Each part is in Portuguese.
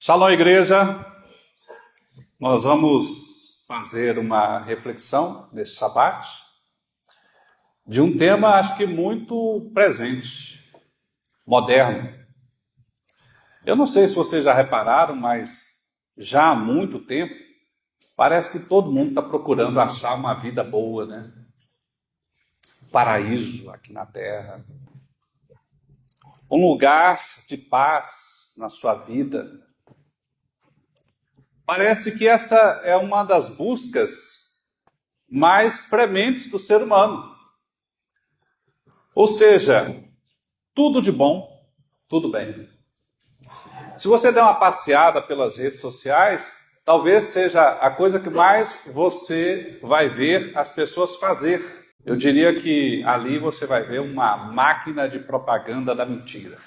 Shalom, igreja. Nós vamos fazer uma reflexão nesse Shabat de um tema, acho que muito presente, moderno. Eu não sei se vocês já repararam, mas já há muito tempo parece que todo mundo está procurando achar uma vida boa, né? Paraíso aqui na Terra, um lugar de paz na sua vida. Parece que essa é uma das buscas mais prementes do ser humano. Ou seja, tudo de bom, tudo bem. Se você der uma passeada pelas redes sociais, talvez seja a coisa que mais você vai ver as pessoas fazer. Eu diria que ali você vai ver uma máquina de propaganda da mentira.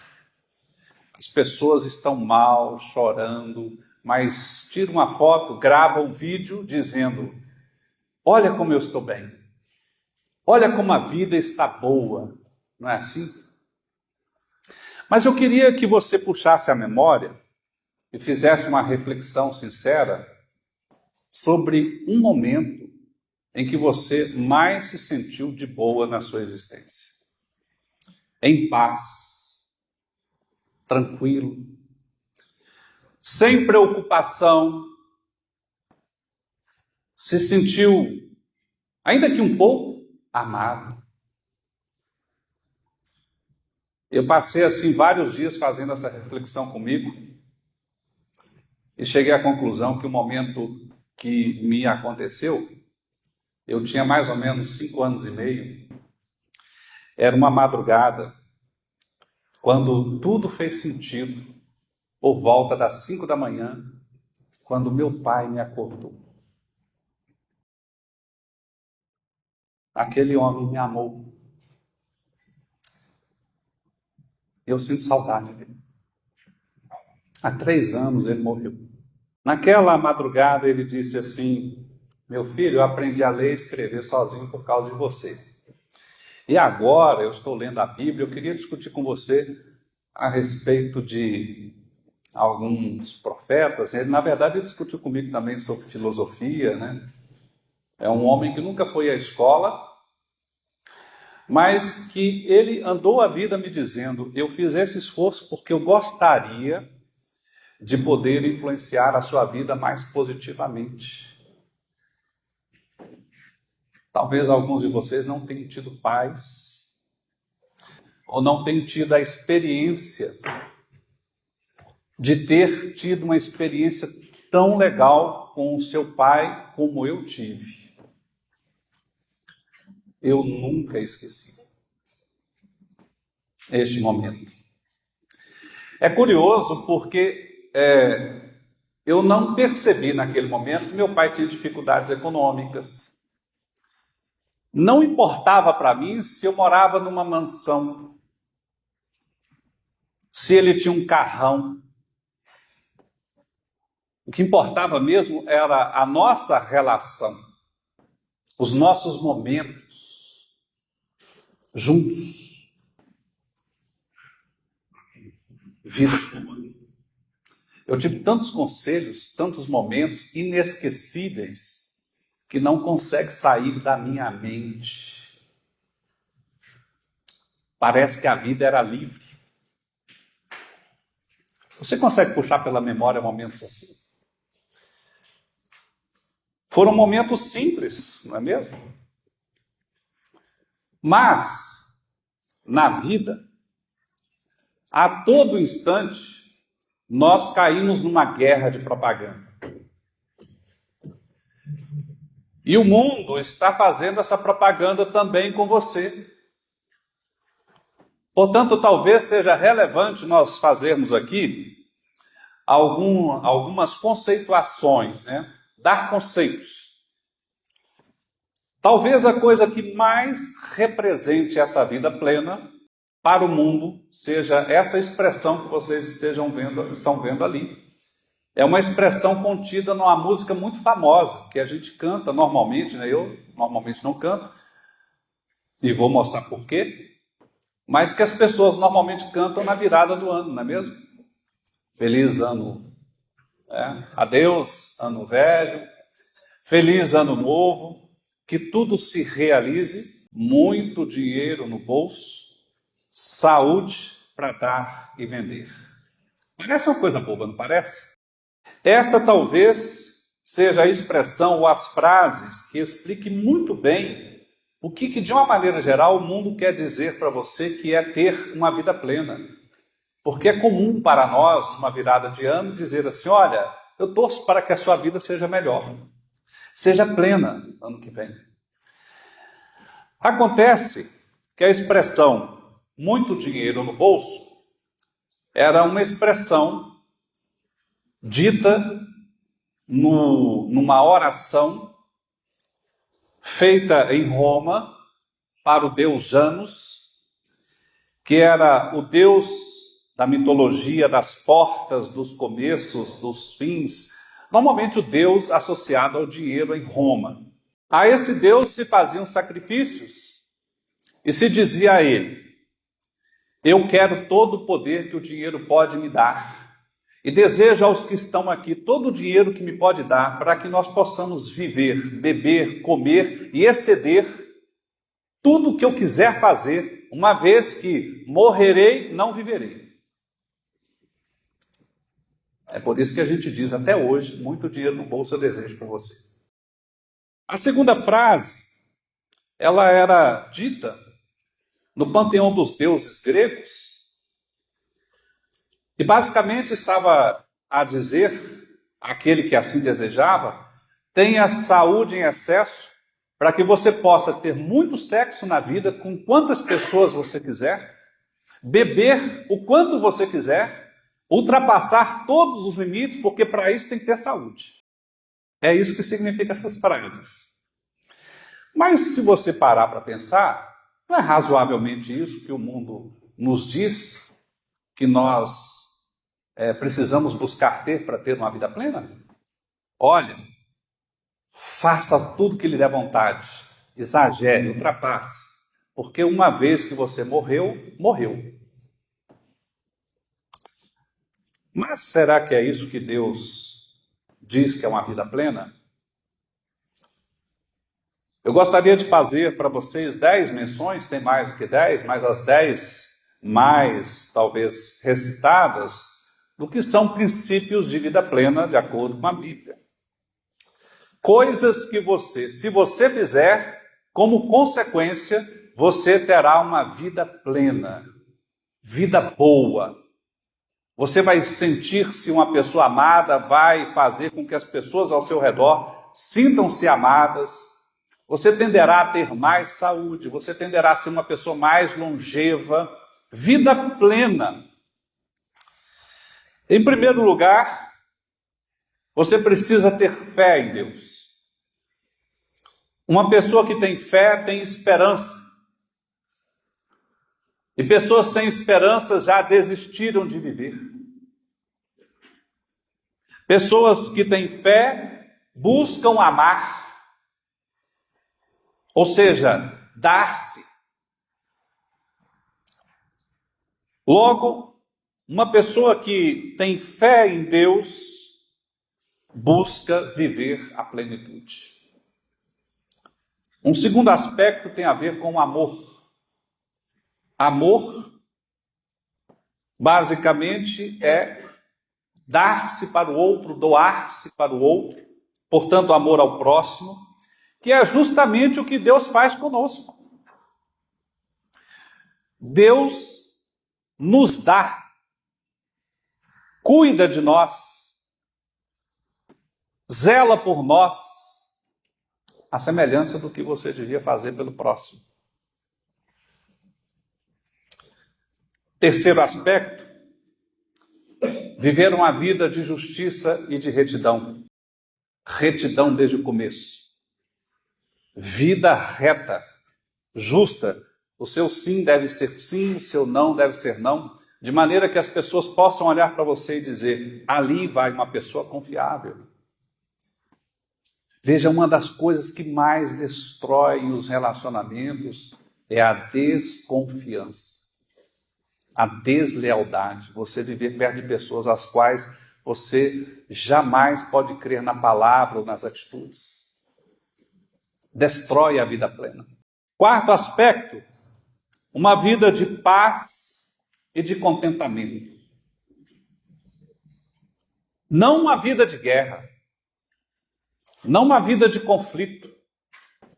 As pessoas estão mal, chorando, mas tira uma foto, grava um vídeo dizendo: olha como eu estou bem, olha como a vida está boa, não é assim? Mas eu queria que você puxasse a memória e fizesse uma reflexão sincera sobre um momento em que você mais se sentiu de boa na sua existência, em paz, tranquilo, sem preocupação, se sentiu, ainda que um pouco, amado. Eu passei assim vários dias fazendo essa reflexão comigo e cheguei à conclusão que o momento que me aconteceu, eu tinha mais ou menos 5 anos e meio, era uma madrugada, quando tudo fez sentido, por volta das 5 da manhã, quando meu pai me acordou. Aquele homem me amou. Eu sinto saudade dele. Há 3 anos ele morreu. Naquela madrugada ele disse assim: meu filho, eu aprendi a ler e escrever sozinho por causa de você. E agora eu estou lendo a Bíblia, eu queria discutir com você a respeito de alguns profetas. Ele, na verdade, ele discutiu comigo também sobre filosofia, né? É um homem que nunca foi à escola, mas que ele andou a vida me dizendo: eu fiz esse esforço porque eu gostaria de poder influenciar a sua vida mais positivamente. Talvez alguns de vocês não tenham tido paz, ou não tenham tido a experiência de ter tido uma experiência tão legal com o seu pai como eu tive. Eu nunca esqueci este momento. É curioso porque eu não percebi naquele momento que meu pai tinha dificuldades econômicas. Não importava para mim se eu morava numa mansão, se ele tinha um carrão. O que importava mesmo era a nossa relação, os nossos momentos juntos. Vida boa. Eu tive tantos conselhos, tantos momentos inesquecíveis que não consegue sair da minha mente. Parece que a vida era livre. Você consegue puxar pela memória momentos assim? Foram momentos simples, não é mesmo? Mas, na vida, a todo instante, nós caímos numa guerra de propaganda. E o mundo está fazendo essa propaganda também com você. Portanto, talvez seja relevante nós fazermos aqui algumas conceituações, né? Dar conceitos. Talvez a coisa que mais represente essa vida plena para o mundo seja essa expressão que vocês estão vendo ali. É uma expressão contida numa música muito famosa, que a gente canta normalmente, né? Eu normalmente não canto, e vou mostrar por quê, mas que as pessoas normalmente cantam na virada do ano, não é mesmo? Feliz ano Adeus, ano velho, feliz ano novo, que tudo se realize, muito dinheiro no bolso, saúde para dar e vender. Parece uma coisa boba, não parece? Essa talvez seja a expressão ou as frases que expliquem muito bem o que de uma maneira geral, o mundo quer dizer para você que é ter uma vida plena. Porque é comum para nós, numa virada de ano, dizer assim, olha, eu torço para que a sua vida seja melhor, seja plena ano que vem. Acontece que a expressão muito dinheiro no bolso era uma expressão dita numa oração feita em Roma para o deus Janus, que era o deus da mitologia, das portas, dos começos, dos fins, normalmente o deus associado ao dinheiro em Roma. A esse deus se faziam sacrifícios e se dizia a ele, eu quero todo o poder que o dinheiro pode me dar e desejo aos que estão aqui todo o dinheiro que me pode dar para que nós possamos viver, beber, comer e exceder tudo o que eu quiser fazer, uma vez que morrerei, não viverei. É por isso que a gente diz até hoje, muito dinheiro no bolso eu desejo para você. A segunda frase, ela era dita no panteão dos deuses gregos, e basicamente estava a dizer, aquele que assim desejava, tenha saúde em excesso, para que você possa ter muito sexo na vida, com quantas pessoas você quiser, beber o quanto você quiser, ultrapassar todos os limites, porque para isso tem que ter saúde. É isso que significa essas frases. Mas se você parar para pensar, não é razoavelmente isso que o mundo nos diz que nós precisamos buscar ter para ter uma vida plena? Olha, faça tudo que lhe der vontade, exagere, ultrapasse, porque uma vez que você morreu, morreu. Mas será que é isso que Deus diz que é uma vida plena? Eu gostaria de fazer para vocês 10 menções, tem mais do que 10, mas as 10 mais, talvez, recitadas, do que são princípios de vida plena, de acordo com a Bíblia. Coisas que você, se você fizer, como consequência, você terá uma vida plena, vida boa. Você vai sentir-se uma pessoa amada, vai fazer com que as pessoas ao seu redor sintam-se amadas. Você tenderá a ter mais saúde, você tenderá a ser uma pessoa mais longeva, vida plena. Em primeiro lugar, você precisa ter fé em Deus. Uma pessoa que tem fé tem esperança. E pessoas sem esperança já desistiram de viver. Pessoas que têm fé buscam amar, ou seja, dar-se. Logo, uma pessoa que tem fé em Deus busca viver a plenitude. Um segundo aspecto tem a ver com o amor. Amor, basicamente, é dar-se para o outro, doar-se para o outro, portanto, amor ao próximo, que é justamente o que Deus faz conosco. Deus nos dá, cuida de nós, zela por nós, a semelhança do que você devia fazer pelo próximo. Terceiro aspecto, viver uma vida de justiça e de retidão. Retidão desde o começo. Vida reta, justa. O seu sim deve ser sim, o seu não deve ser não, de maneira que as pessoas possam olhar para você e dizer, ali vai uma pessoa confiável. Veja, uma das coisas que mais destroem os relacionamentos é a desconfiança. A deslealdade, você viver perto de pessoas às quais você jamais pode crer na palavra ou nas atitudes. Destrói a vida plena. Quarto aspecto, uma vida de paz e de contentamento. Não uma vida de guerra, não uma vida de conflito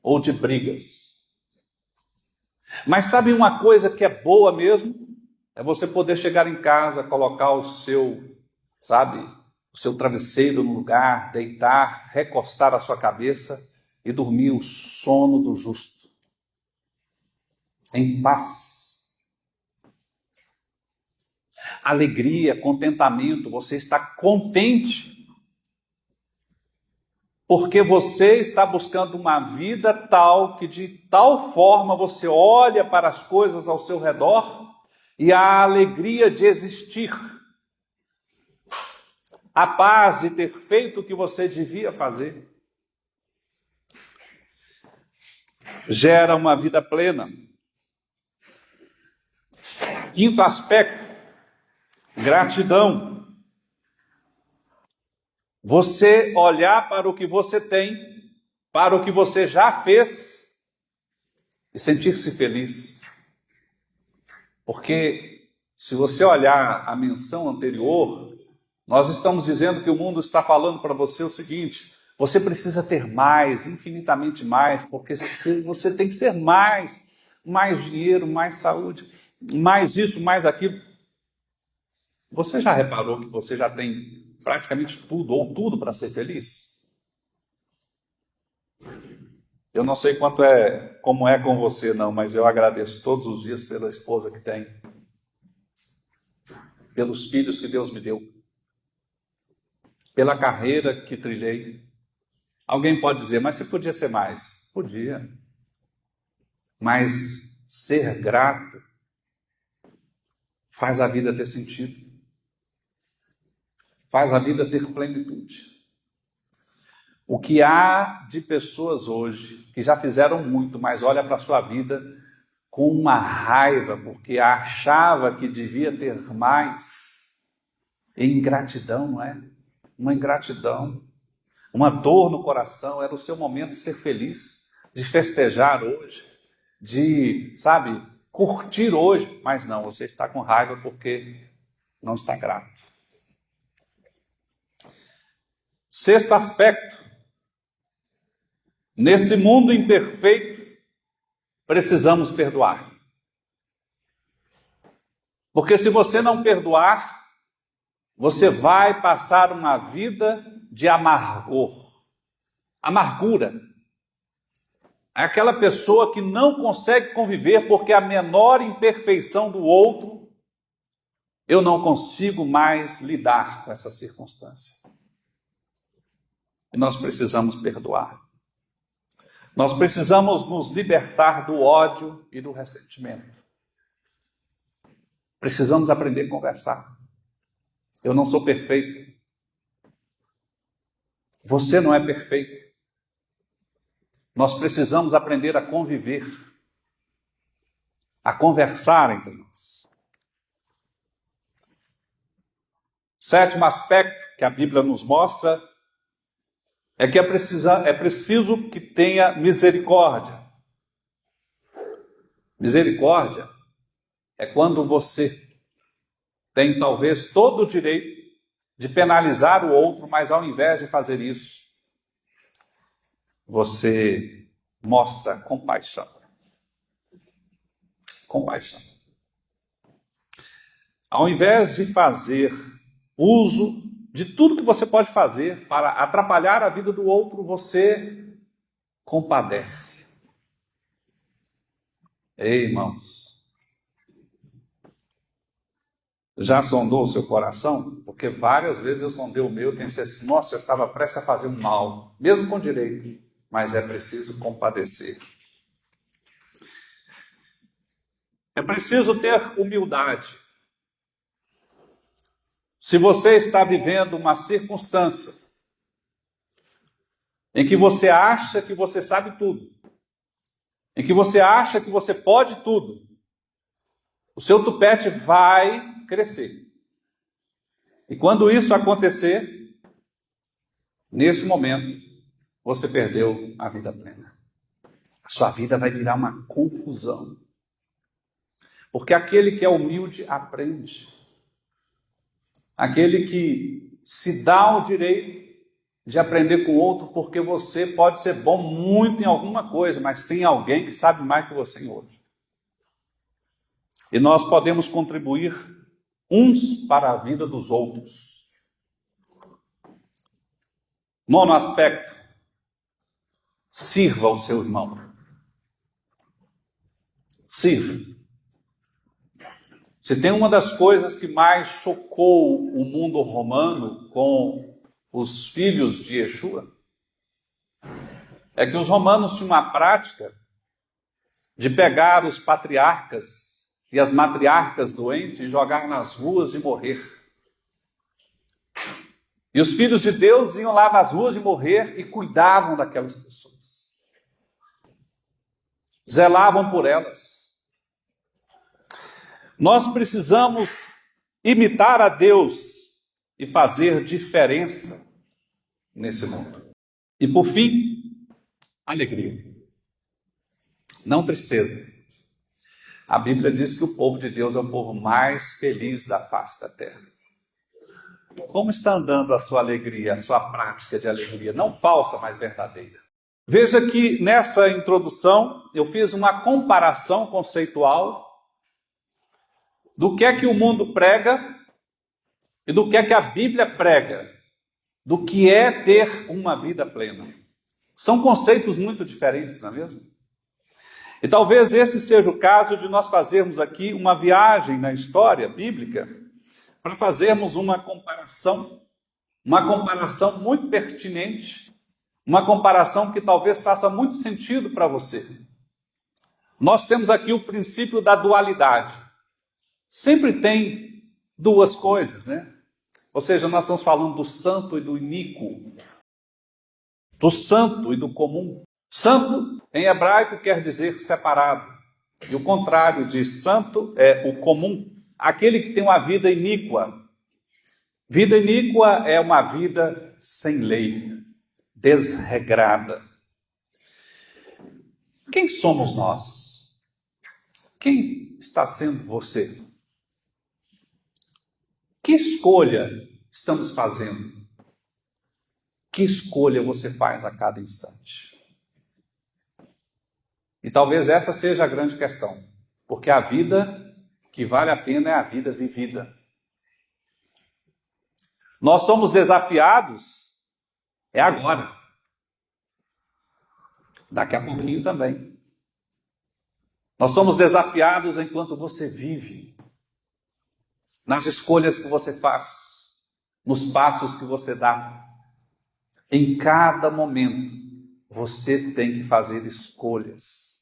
ou de brigas. Mas sabe uma coisa que é boa mesmo? É você poder chegar em casa, colocar o seu travesseiro no lugar, deitar, recostar a sua cabeça e dormir o sono do justo. Em paz. Alegria, contentamento, você está contente. Porque você está buscando uma vida tal que de tal forma você olha para as coisas ao seu redor e a alegria de existir. A paz de ter feito o que você devia fazer. Gera uma vida plena. Quinto aspecto, gratidão. Você olhar para o que você tem, para o que você já fez e sentir-se feliz. Porque se você olhar a menção anterior, nós estamos dizendo que o mundo está falando para você o seguinte: você precisa ter mais, infinitamente mais, porque você tem que ser mais dinheiro, mais saúde, mais isso, mais aquilo. Você já reparou que você já tem praticamente tudo, ou tudo para ser feliz? Eu não sei como é com você não, mas eu agradeço todos os dias pela esposa que tenho, pelos filhos que Deus me deu, pela carreira que trilhei. Alguém pode dizer, mas você podia ser mais. Podia. Mas ser grato faz a vida ter sentido. Faz a vida ter plenitude. O que há de pessoas hoje que já fizeram muito, mas olha para a sua vida com uma raiva, porque achava que devia ter mais. Ingratidão, não é? Uma ingratidão, uma dor no coração. Era o seu momento de ser feliz, de festejar hoje, de, curtir hoje. Mas não, você está com raiva porque não está grato. Sexto aspecto. Nesse mundo imperfeito, precisamos perdoar. Porque se você não perdoar, você vai passar uma vida de amargor. Amargura. É aquela pessoa que não consegue conviver porque a menor imperfeição do outro, eu não consigo mais lidar com essa circunstância. E nós precisamos perdoar. Nós precisamos nos libertar do ódio e do ressentimento. Precisamos aprender a conversar. Eu não sou perfeito. Você não é perfeito. Nós precisamos aprender a conviver, a conversar entre nós. Sétimo aspecto que a Bíblia nos mostra é que é preciso que tenha misericórdia. Misericórdia é quando você tem talvez todo o direito de penalizar o outro, mas ao invés de fazer isso, você mostra compaixão. Compaixão. Ao invés de fazer uso de tudo que você pode fazer para atrapalhar a vida do outro, você compadece. Ei, irmãos, já sondou o seu coração? Porque várias vezes eu sondei o meu e pensei assim, nossa, eu estava prestes a fazer um mal, mesmo com direito, mas é preciso compadecer. É preciso ter humildade. Se você está vivendo uma circunstância em que você acha que você sabe tudo, em que você acha que você pode tudo, o seu tupete vai crescer. E quando isso acontecer, nesse momento, você perdeu a vida plena. A sua vida vai virar uma confusão. Porque aquele que é humilde aprende. Aquele que se dá o direito de aprender com o outro, porque você pode ser bom muito em alguma coisa, mas tem alguém que sabe mais que você em outro. E nós podemos contribuir uns para a vida dos outros. Nono aspecto, sirva o seu irmão. Sirva. Se tem uma das coisas que mais chocou o mundo romano com os filhos de Yeshua, é que os romanos tinham uma prática de pegar os patriarcas e as matriarcas doentes e jogar nas ruas e morrer. E os filhos de Deus iam lá nas ruas de morrer e cuidavam daquelas pessoas. Zelavam por elas. Nós precisamos imitar a Deus e fazer diferença nesse mundo. E por fim, alegria. Não tristeza. A Bíblia diz que o povo de Deus é o povo mais feliz da face da terra. Como está andando a sua alegria, a sua prática de alegria? Não falsa, mas verdadeira. Veja que nessa introdução eu fiz uma comparação conceitual do que é que o mundo prega e do que é que a Bíblia prega, do que é ter uma vida plena. São conceitos muito diferentes, não é mesmo? E talvez esse seja o caso de nós fazermos aqui uma viagem na história bíblica para fazermos uma comparação muito pertinente, uma comparação que talvez faça muito sentido para você. Nós temos aqui o princípio da dualidade. Sempre tem duas coisas, né? Ou seja, nós estamos falando do santo e do iníquo, do santo e do comum. Santo, em hebraico, quer dizer separado. E o contrário de santo é o comum, aquele que tem uma vida iníqua. Vida iníqua é uma vida sem lei, desregrada. Quem somos nós? Quem está sendo você? Que escolha estamos fazendo? Que escolha você faz a cada instante? E talvez essa seja a grande questão, porque a vida que vale a pena é a vida vivida. Nós somos desafiados, é agora. Daqui a pouquinho também. Nós somos desafiados enquanto você vive, nas escolhas que você faz, nos passos que você dá. Em cada momento, você tem que fazer escolhas.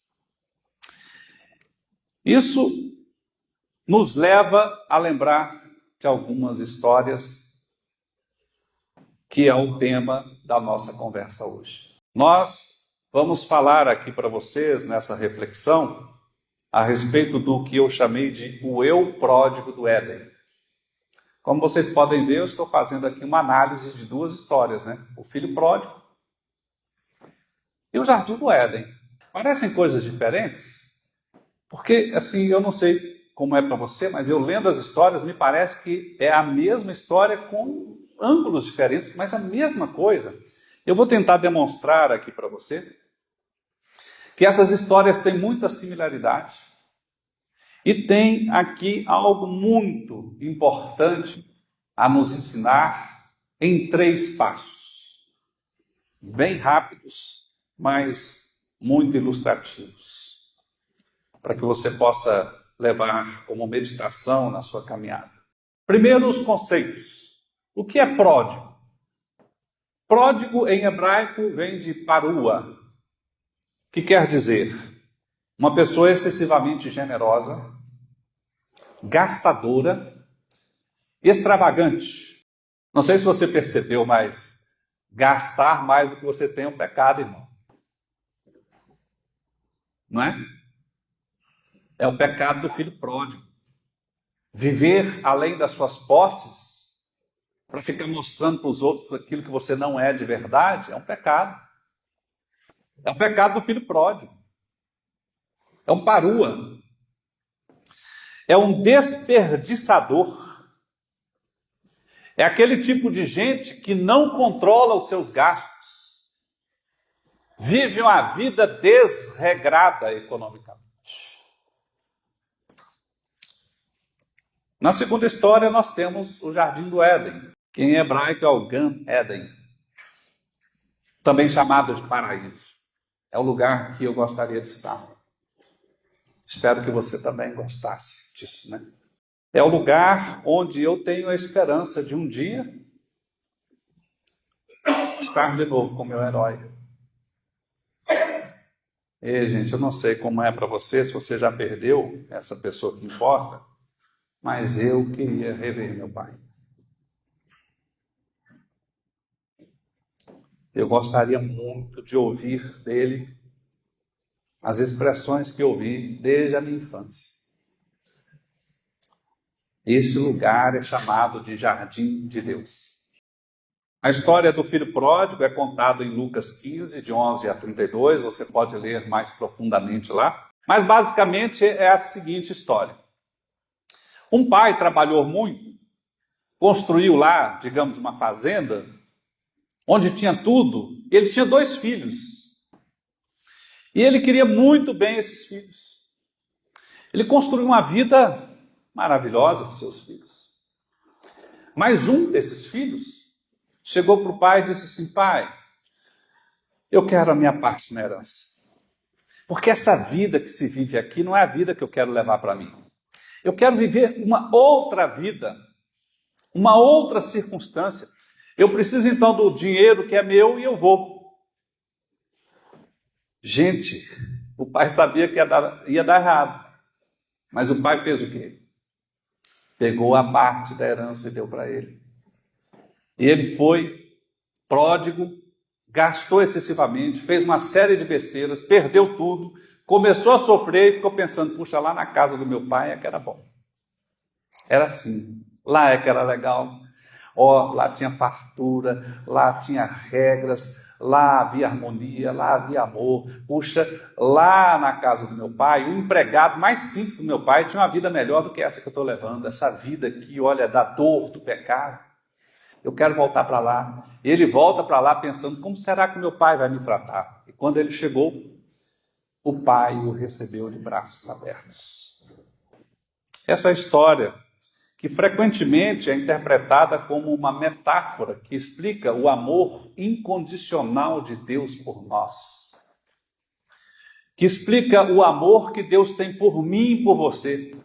Isso nos leva a lembrar de algumas histórias que é o tema da nossa conversa hoje. Nós vamos falar aqui para vocês, nessa reflexão, a respeito do que eu chamei de o eu pródigo do Éden. Como vocês podem ver, eu estou fazendo aqui uma análise de duas histórias, né? O filho pródigo e o jardim do Éden. Parecem coisas diferentes? Porque, assim, eu não sei como é para você, mas eu lendo as histórias, me parece que é a mesma história com ângulos diferentes, mas a mesma coisa. Eu vou tentar demonstrar aqui para você que essas histórias têm muita similaridade. E tem aqui algo muito importante a nos ensinar em 3 passos. Bem rápidos, mas muito ilustrativos. Para que você possa levar como meditação na sua caminhada. Primeiro, os conceitos. O que é pródigo? Pródigo em hebraico vem de parua, que quer dizer uma pessoa excessivamente generosa, gastadora, extravagante. Não sei se você percebeu, mas gastar mais do que você tem é um pecado, irmão. Não é? É o pecado do filho pródigo. Viver além das suas posses para ficar mostrando para os outros aquilo que você não é de verdade, é um pecado. É o pecado do filho pródigo. É um parua. É um desperdiçador. É aquele tipo de gente que não controla os seus gastos. Vive uma vida desregrada economicamente. Na segunda história, nós temos o Jardim do Éden, que em hebraico é o Gan Eden, também chamado de paraíso. É o lugar que eu gostaria de estar. Espero que você também gostasse disso, né? É o lugar onde eu tenho a esperança de um dia estar de novo com meu herói. E, gente, eu não sei como é para você, se você já perdeu essa pessoa que importa, mas eu queria rever meu pai. Eu gostaria muito de ouvir dele as expressões que ouvi desde a minha infância. Este lugar é chamado de Jardim de Deus. A história do filho pródigo é contada em Lucas 15, de 11 a 32, você pode ler mais profundamente lá. Mas basicamente é a seguinte história. Um pai trabalhou muito, construiu lá, digamos, uma fazenda, onde tinha tudo. Ele tinha 2 filhos. E ele queria muito bem esses filhos. Ele construiu uma vida maravilhosa para os seus filhos. Mas um desses filhos chegou para o pai e disse assim: pai, eu quero a minha parte na herança. Porque essa vida que se vive aqui não é a vida que eu quero levar para mim. Eu quero viver uma outra vida, uma outra circunstância. Eu preciso então do dinheiro que é meu e eu vou. Gente, o pai sabia que ia dar errado. Mas o pai fez o quê? Pegou a parte da herança e deu para ele. E ele foi pródigo, gastou excessivamente, fez uma série de besteiras, perdeu tudo, começou a sofrer e ficou pensando: puxa, lá na casa do meu pai é que era bom. Era assim, lá é que era legal. Lá tinha fartura, lá tinha regras, lá havia harmonia, lá havia amor. Puxa, lá na casa do meu pai, o empregado mais simples do meu pai tinha uma vida melhor do que essa que eu estou levando. Essa vida aqui, olha, da dor, do pecado. Eu quero voltar para lá. Ele volta para lá pensando: como será que meu pai vai me tratar? E quando ele chegou, o pai o recebeu de braços abertos. Essa história, que frequentemente é interpretada como uma metáfora que explica o amor incondicional de Deus por nós, que explica o amor que Deus tem por mim e por você.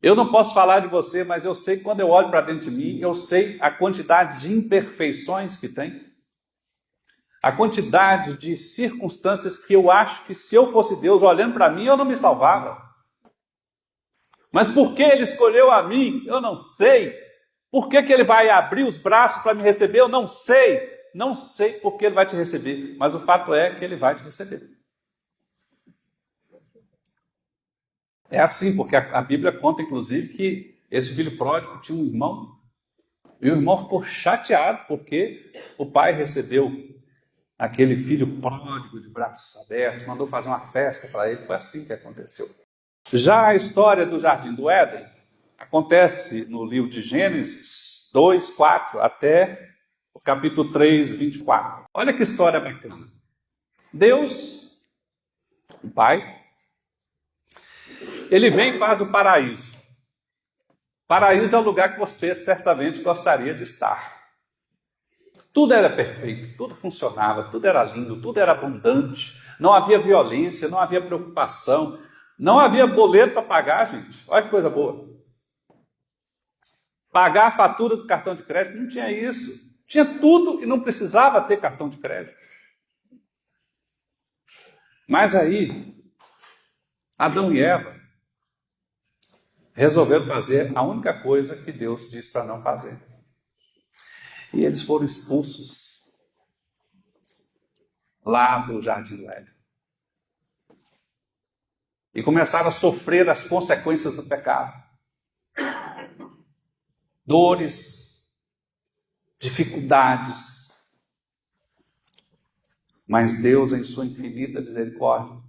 Eu não posso falar de você, mas eu sei que quando eu olho para dentro de mim, eu sei a quantidade de imperfeições que tem, a quantidade de circunstâncias que eu acho que, se eu fosse Deus olhando para mim, eu não me salvava. Mas por que ele escolheu a mim? Eu não sei. Por que ele vai abrir os braços para me receber? Eu não sei. Não sei por que ele vai te receber. Mas o fato é que ele vai te receber. É assim, porque a Bíblia conta, inclusive, que esse filho pródigo tinha um irmão. E o irmão ficou chateado porque o pai recebeu aquele filho pródigo de braços abertos, mandou fazer uma festa para ele. Foi assim que aconteceu. Já a história do Jardim do Éden acontece no livro de Gênesis 2, 4, até o capítulo 3, 24. Olha que história bacana. Deus, o Pai, ele vem e faz o paraíso. Paraíso é o lugar que você certamente gostaria de estar. Tudo era perfeito, tudo funcionava, tudo era lindo, tudo era abundante. Não havia violência, não havia preocupação. Não havia boleto para pagar, gente. Olha que coisa boa. Pagar a fatura do cartão de crédito, não tinha isso. Tinha tudo e não precisava ter cartão de crédito. Mas aí, Adão e Eva resolveram fazer a única coisa que Deus disse para não fazer. E eles foram expulsos lá do Jardim do Éden. E começaram a sofrer as consequências do pecado. Dores, dificuldades. Mas Deus, em sua infinita misericórdia,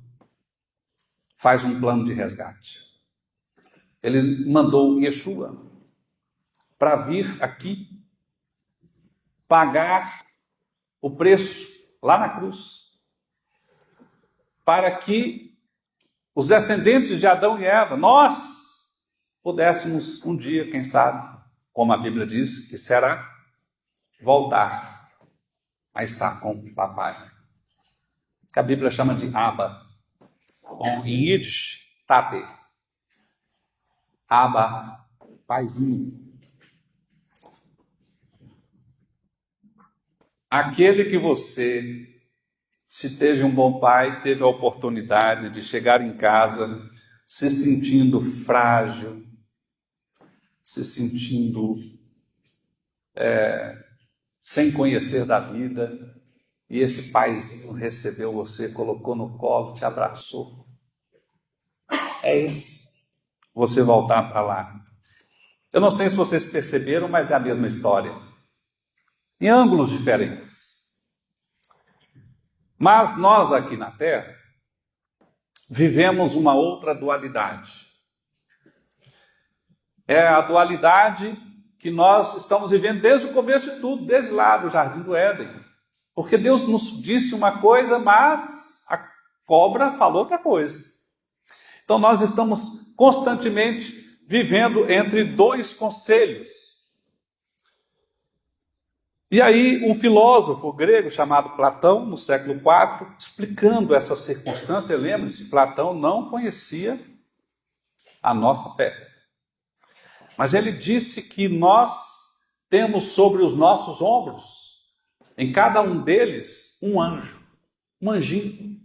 faz um plano de resgate. Ele mandou Yeshua para vir aqui pagar o preço lá na cruz, para que os descendentes de Adão e Eva, nós pudéssemos um dia, quem sabe, como a Bíblia diz que será, voltar a estar com o papai, que a Bíblia chama de Abba, em Yiddish, Tate. Abba, paizinho. Aquele que você, se teve um bom pai, teve a oportunidade de chegar em casa se sentindo frágil, se sentindo sem conhecer da vida, e esse paizinho recebeu você, colocou no colo, te abraçou. É isso. Você voltar para lá. Eu não sei se vocês perceberam, mas é a mesma história. Em ângulos diferentes. Mas nós aqui na Terra vivemos uma outra dualidade. É a dualidade que nós estamos vivendo desde o começo de tudo, desde lá do Jardim do Éden. Porque Deus nos disse uma coisa, mas a cobra falou outra coisa. Então nós estamos constantemente vivendo entre dois conselhos. E aí um filósofo grego chamado Platão, no século IV, explicando essa circunstância, lembre-se, Platão não conhecia a nossa fé. Mas ele disse que nós temos sobre os nossos ombros, em cada um deles, um anjo, um anjinho.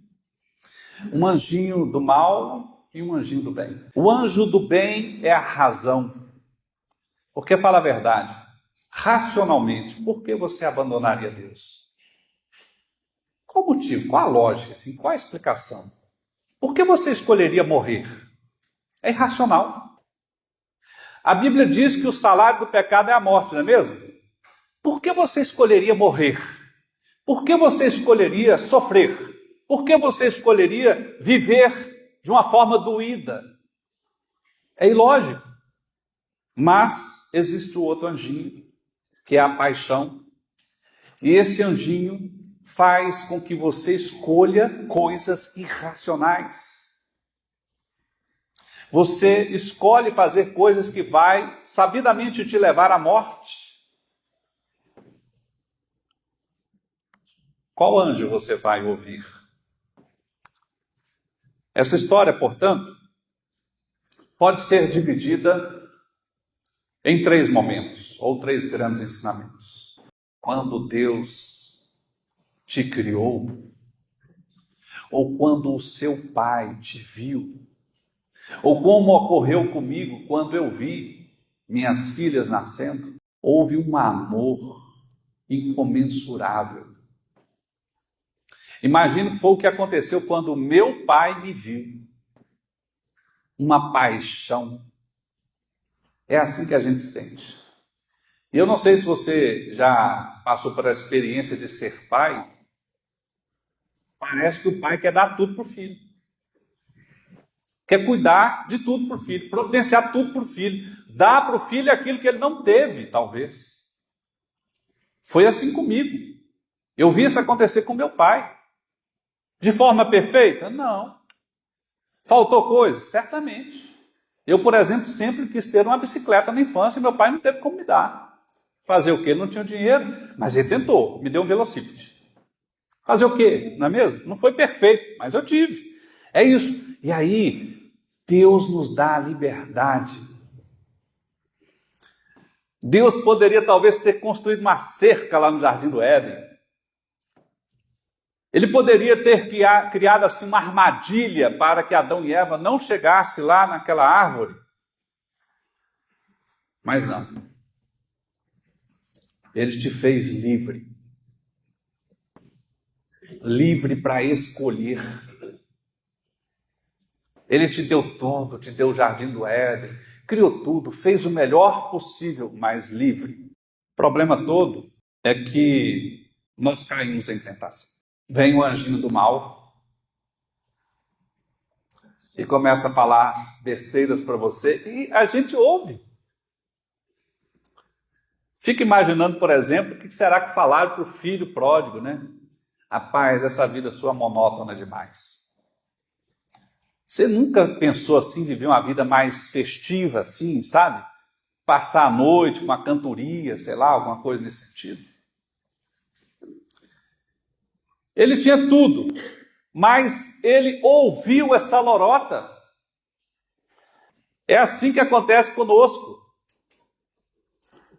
Um anjinho do mal e um anjinho do bem. O anjo do bem é a razão. Porque, fala a verdade, racionalmente, por que você abandonaria Deus? Qual o motivo? Qual a lógica? Assim? Qual a explicação? Por que você escolheria morrer? É irracional. A Bíblia diz que o salário do pecado é a morte, não é mesmo? Por que você escolheria morrer? Por que você escolheria sofrer? Por que você escolheria viver de uma forma doída? É ilógico. Mas existe o outro anjinho, que é a paixão. E esse anjinho faz com que você escolha coisas irracionais. Você escolhe fazer coisas que vai sabidamente te levar à morte. Qual anjo você vai ouvir? Essa história, portanto, pode ser dividida em 3 momentos, ou 3 grandes ensinamentos. Quando Deus te criou, ou quando o seu pai te viu, ou como ocorreu comigo quando eu vi minhas filhas nascendo, houve um amor incomensurável. Imagino que foi o que aconteceu quando meu pai me viu. Uma paixão. É assim que a gente sente. E eu não sei se você já passou por a experiência de ser pai. Parece que o pai quer dar tudo para o filho. Quer cuidar de tudo para o filho, providenciar tudo para o filho. Dar para o filho aquilo que ele não teve, talvez. Foi assim comigo. Eu vi isso acontecer com meu pai. De forma perfeita? Não. Faltou coisas? Certamente. Eu, por exemplo, sempre quis ter uma bicicleta na infância e meu pai não teve como me dar. Fazer o quê? Ele não tinha dinheiro, mas ele tentou, me deu um velocípede. Fazer o quê? Não é mesmo? Não foi perfeito, mas eu tive. É isso. E aí, Deus nos dá a liberdade. Deus poderia talvez ter construído uma cerca lá no Jardim do Éden. Ele poderia ter criado assim uma armadilha para que Adão e Eva não chegassem lá naquela árvore. Mas não. Ele te fez livre. Livre para escolher. Ele te deu tudo, te deu o Jardim do Éden, criou tudo, fez o melhor possível, mas livre. O problema todo é que nós caímos em tentação. Vem o anjinho do mal e começa a falar besteiras para você e a gente ouve. Fica imaginando, por exemplo, o que será que falaram para o filho pródigo, né? Rapaz, essa vida sua é monótona demais. Você nunca pensou assim, viver uma vida mais festiva assim, sabe? Passar a noite com uma cantoria, sei lá, alguma coisa nesse sentido. Ele tinha tudo, mas ele ouviu essa lorota. É assim que acontece conosco.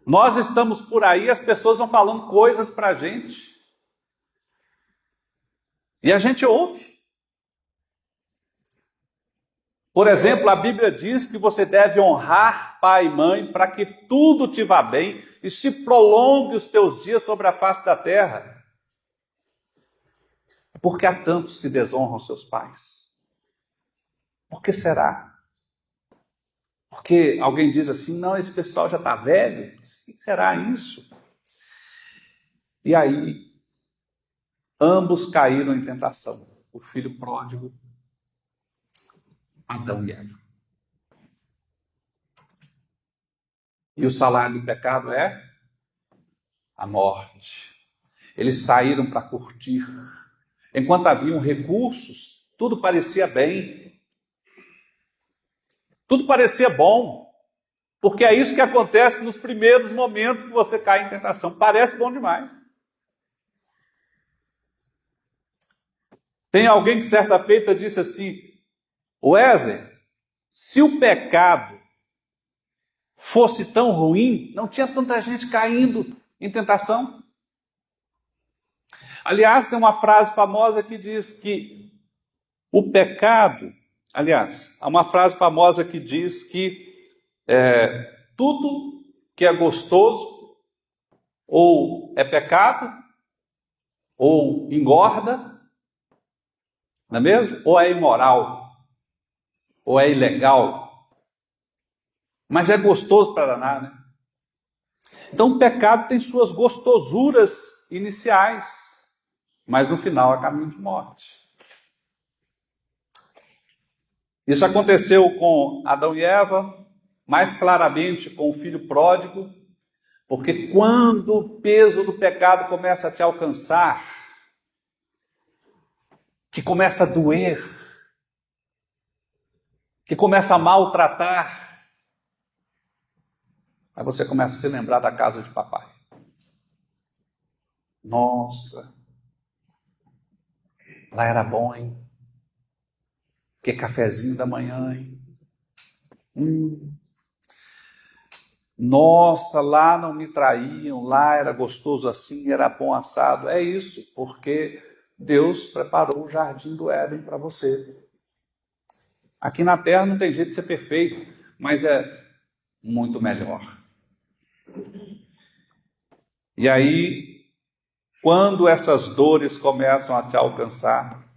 Nós estamos por aí, as pessoas vão falando coisas para a gente. E a gente ouve. Por exemplo, a Bíblia diz que você deve honrar pai e mãe para que tudo te vá bem e se prolongue os teus dias sobre a face da terra. Porque há tantos que desonram seus pais. Por que será? Porque alguém diz assim, não, esse pessoal já está velho. O que será isso? E aí, ambos caíram em tentação. O filho pródigo, Adão e Eva. E o salário do pecado é a morte. Eles saíram para curtir. Enquanto haviam recursos, tudo parecia bem. Tudo parecia bom. Porque é isso que acontece nos primeiros momentos que você cai em tentação. Parece bom demais. Tem alguém que certa feita disse assim, Wesley, se o pecado fosse tão ruim, não tinha tanta gente caindo em tentação. Aliás, tem uma frase famosa que diz que o pecado, há uma frase famosa que diz que tudo que é gostoso ou é pecado, ou engorda, não é mesmo? Ou é imoral, ou é ilegal. Mas é gostoso para danar, né? Então o pecado tem suas gostosuras iniciais, mas no final é caminho de morte. Isso aconteceu com Adão e Eva, mais claramente com o filho pródigo, porque quando o peso do pecado começa a te alcançar, que começa a doer, que começa a maltratar, aí você começa a se lembrar da casa de papai. Nossa, lá era bom, hein? Que cafezinho da manhã, hein? Nossa, lá não me traíam, lá era gostoso assim, era bom assado. É isso, porque Deus preparou o jardim do Éden para você. Aqui na terra não tem jeito de ser perfeito, mas é muito melhor. E aí, quando essas dores começam a te alcançar,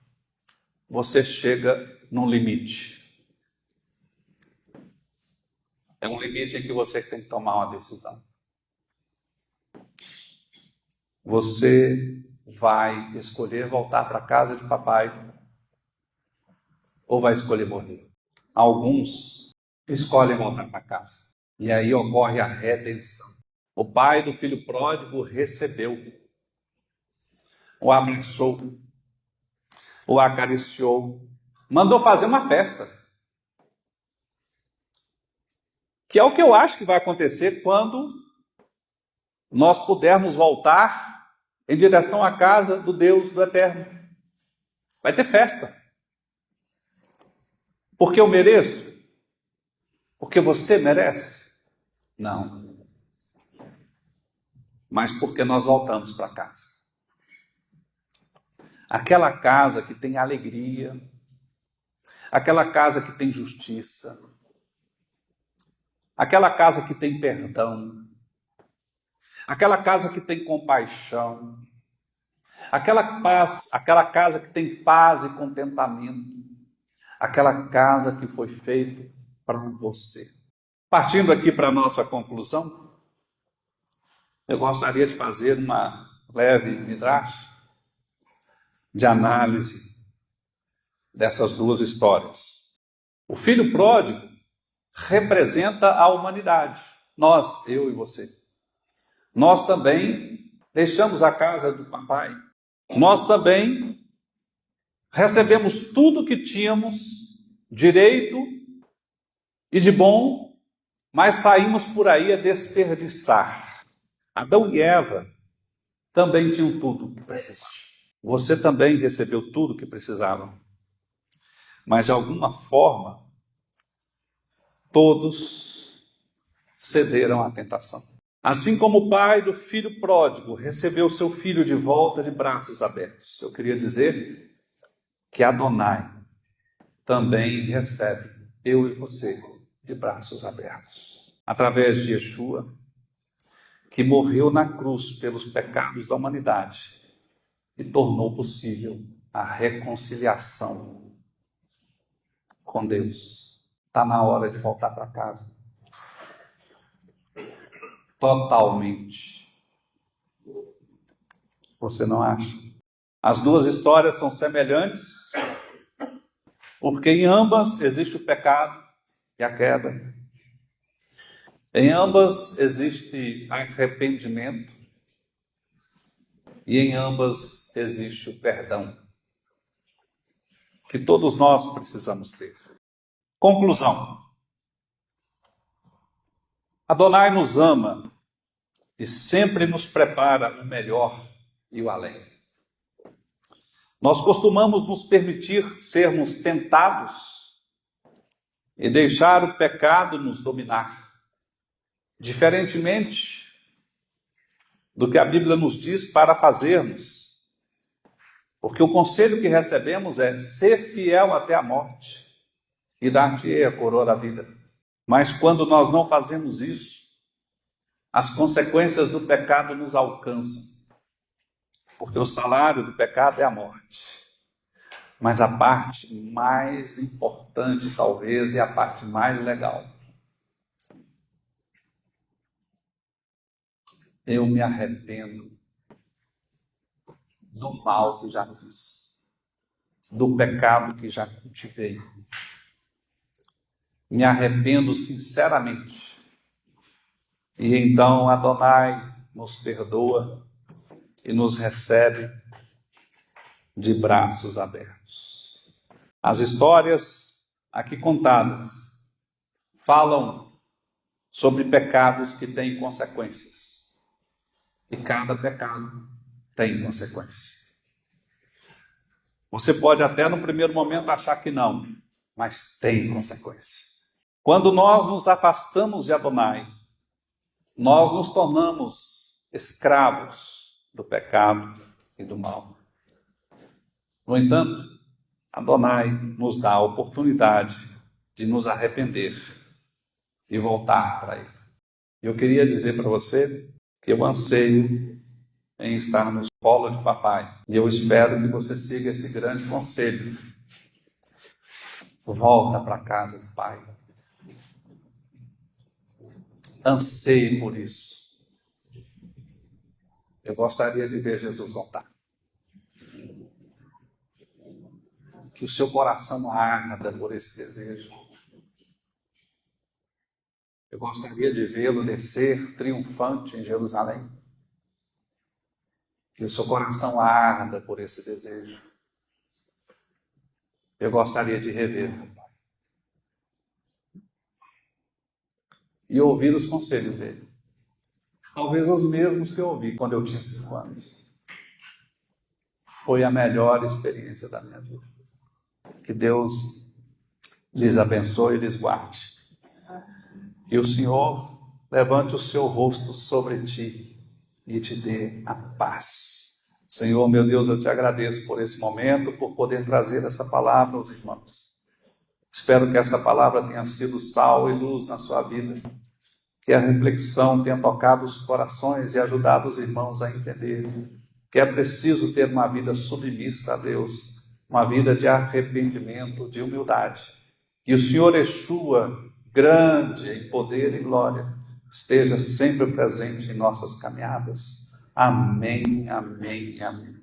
você chega num limite. É um limite em que você tem que tomar uma decisão. Você vai escolher voltar para a casa de papai ou vai escolher morrer? Alguns escolhem voltar para casa. E aí ocorre a redenção. O pai do filho pródigo recebeu, o abraçou, o acariciou, mandou fazer uma festa. Que é o que eu acho que vai acontecer quando nós pudermos voltar em direção à casa do Deus do Eterno. Vai ter festa. Porque eu mereço? Porque você merece? Não. Mas porque nós voltamos para casa. Aquela casa que tem alegria, aquela casa que tem justiça, aquela casa que tem perdão, aquela casa que tem compaixão, aquela casa que tem paz e contentamento, aquela casa que foi feita para você. Partindo aqui para a nossa conclusão, Eu gostaria de fazer uma leve midrash de análise dessas duas histórias. O filho pródigo representa a humanidade, nós, eu e você. Nós também deixamos a casa do papai. Nós também recebemos tudo que tínhamos direito e de bom, mas saímos por aí a desperdiçar. Adão e Eva também tinham tudo que precisavam. Você também recebeu tudo que precisava. Mas de alguma forma, todos cederam à tentação. Assim como o pai do filho pródigo recebeu seu filho de volta de braços abertos. Eu queria dizer que Adonai também recebe eu e você de braços abertos. Através de Yeshua, que morreu na cruz pelos pecados da humanidade e tornou possível a reconciliação com Deus. Está na hora de voltar para casa. Totalmente. Você não acha? As duas histórias são semelhantes, porque em ambas existe o pecado e a queda. Em ambas existe arrependimento e em ambas existe o perdão, que todos nós precisamos ter. Conclusão. Adonai nos ama e sempre nos prepara o melhor e o além. Nós costumamos nos permitir sermos tentados e deixar o pecado nos dominar. Diferentemente do que a Bíblia nos diz para fazermos. Porque o conselho que recebemos é ser fiel até a morte e dar-te a coroa da vida. Mas quando nós não fazemos isso, as consequências do pecado nos alcançam. Porque o salário do pecado é a morte. Mas a parte mais importante, talvez, é a parte mais legal. Eu me arrependo do mal que já fiz, do pecado que já cultivei. Me arrependo sinceramente. E então Adonai nos perdoa e nos recebe de braços abertos. As histórias aqui contadas falam sobre pecados que têm consequências. E cada pecado tem consequência. Você pode até no primeiro momento achar que não, mas tem consequência. Quando nós nos afastamos de Adonai, nós nos tornamos escravos do pecado e do mal. No entanto, Adonai nos dá a oportunidade de nos arrepender e voltar para Ele. Eu queria dizer para você que eu anseio em estar no colo de papai. E eu espero que você siga esse grande conselho. Volta para a casa do pai. Anseie por isso. Eu gostaria de ver Jesus voltar. Que o seu coração arda por esse desejo. Eu gostaria de vê-lo descer triunfante em Jerusalém. Que o seu coração arda por esse desejo. Eu gostaria de rever, Pai. E ouvir os conselhos dele. Talvez os mesmos que eu ouvi quando eu tinha 5 anos. Foi a melhor experiência da minha vida. Que Deus lhes abençoe e lhes guarde. E o Senhor levante o seu rosto sobre ti e te dê a paz. Senhor, meu Deus, eu te agradeço por esse momento, por poder trazer essa palavra aos irmãos. Espero que essa palavra tenha sido sal e luz na sua vida. Que a reflexão tenha tocado os corações e ajudado os irmãos a entender que é preciso ter uma vida submissa a Deus, uma vida de arrependimento, de humildade. E o Senhor Yeshua, grande em poder e glória, esteja sempre presente em nossas caminhadas. Amém, amém, amém.